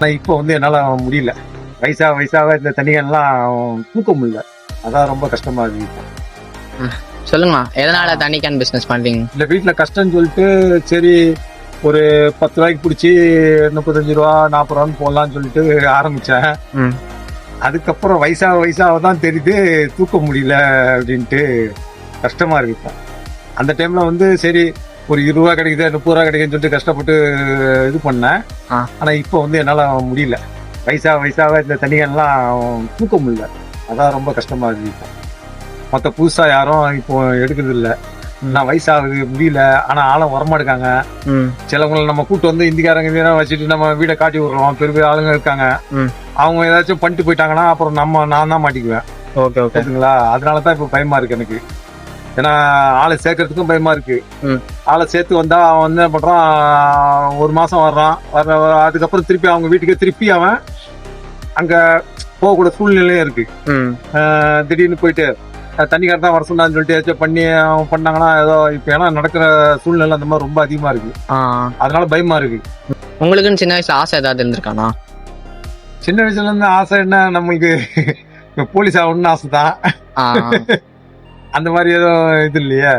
ஆனா இப்போ என்னால முடியல. வயசாக இந்த தண்ணிகள்லாம் தூக்க முடியல. அதான் ரொம்ப கஷ்டமா இருக்கு இப்போ. சொல்லுங்கண்ணா, எதனால தண்ணி கேன் பிசினஸ் பண்றீங்க? இந்த வீட்டுல கஷ்டம்னு சொல்லிட்டு சரி ஒரு 10 ரூபாய்க்கு பிடிச்சி 35 ரூபா 40 ரூபான்னு போடலாம்னு சொல்லிட்டு ஆரம்பிச்சேன். அதுக்கப்புறம் வயசாக தான் தெரியுது தூக்க முடியல அப்படின்ட்டு கஷ்டமா இருக்கு இப்போ. அந்த டைம்ல சரி ஒரு 20 ரூபா கிடைக்குது 30 ரூபா கிடைக்குன்னு சொல்லிட்டு கஷ்டப்பட்டு இது பண்ணேன். ஆனா இப்போ என்னால முடியல. வயசாக இந்த தண்ணிகள்லாம் தூக்க முடியல. அதான் ரொம்ப கஷ்டமா இருக்கு இப்போ. மற்ற புதுசா யாரும் இப்போ எடுக்கிறது இல்ல. நான் வயசாகுது முடியல. ஆனா ஆளும் வரமாட்டாங்க. சிலவங்களை நம்ம கூட்டு இந்திக்காரங்க வச்சுட்டு நம்ம வீடை காட்டி விடுறோம். பெரிய ஆளுங்க இருக்காங்க. அவங்க ஏதாச்சும் பண்ணிட்டு போயிட்டாங்கன்னா அப்புறம் நான் தான் மாட்டிக்குவேன். ஓகேங்களா? அதனாலதான் இப்ப பயமா இருக்கு எனக்கு. ஏன்னா ஆளை சேர்க்கறதுக்கும் பயமா இருக்கு. ஆளை சேர்த்து வந்தா அவன் என்ன பண்றான், ஒரு மாசம் வர்றான். அதுக்கப்புறம் திருப்பி அவங்க வீட்டுக்கு திருப்பி அவன் அங்க போகக்கூட சூழ்நிலையும் இருக்கு. திடீர்னு போயிட்டு தண்ணிக்கார தான் வர சொன்னான்னு சொல்லிட்டு ஏதாச்சும் பண்ணாங்கன்னா ஏதோ இப்ப ஏன்னா நடக்கிற சூழ்நிலை அந்த மாதிரி ரொம்ப அதிகமா இருக்கு. அதனால பயமா இருக்கு. உங்களுக்குன்னு சின்ன வயசுல ஆசை ஏதாவது இருந்திருக்கானா? சின்ன வயசுல இருந்து ஆசை என்ன, நம்மளுக்கு போலீஸ் ஆகணும்னு ஆசை தான். அந்த மாதிரி எதுவும் இது இல்லையே.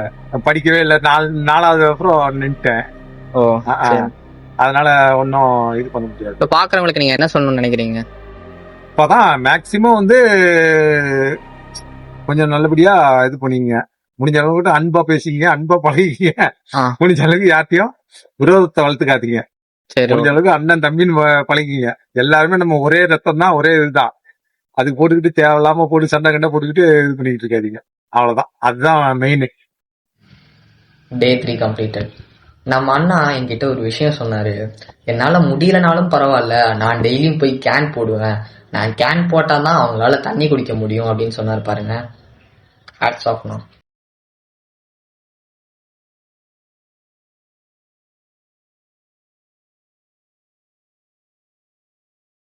படிக்கவே இல்லை. 4வது அப்புறம் நின்ட்டேன். அதனால ஒன்னும் இது பண்ண முடியாது. இப்ப பாக்குறவங்களுக்கு நீங்க என்ன சொல்லணும்னு நினைக்கிறீங்க? இப்பதான் மேக்சிமம் கொஞ்சம் நல்லபடியா இது பண்ணீங்க. முடிஞ்ச அளவுக்கு அன்பா பேசிங்க, அன்பா பழகிங்க. முடிஞ்ச அளவுக்கு யார்ட்டையும் விரோதத்தை வளர்த்துக்காதீங்க. முடிஞ்ச அளவுக்கு அண்ணன் தம்பின்னு பழகிங்க. எல்லாருமே நம்ம ஒரே ரத்தம் தான், ஒரே இதுதான். அதுக்கு போட்டுக்கிட்டு தேவையில்லாம போட்டு சண்டை கண்டை போட்டுக்கிட்டு இது பண்ணிக்கிட்டு இருக்காதீங்க. அவ்வளவுதான். அதுதான் மெயின். Day 3 completed. நம்ம அண்ணா என்கிட்ட ஒரு விஷயம் சொன்னாரு. என்னால முடியலனாலும் பரவாயில்ல, நான் டெய்லியும் போய் கேன் போடுவேன். நான் கேன் போட்டாதான் அவங்களால தண்ணி குடிக்க முடியும் அப்படின்னு சொன்னாரு பாருங்க. Hats of.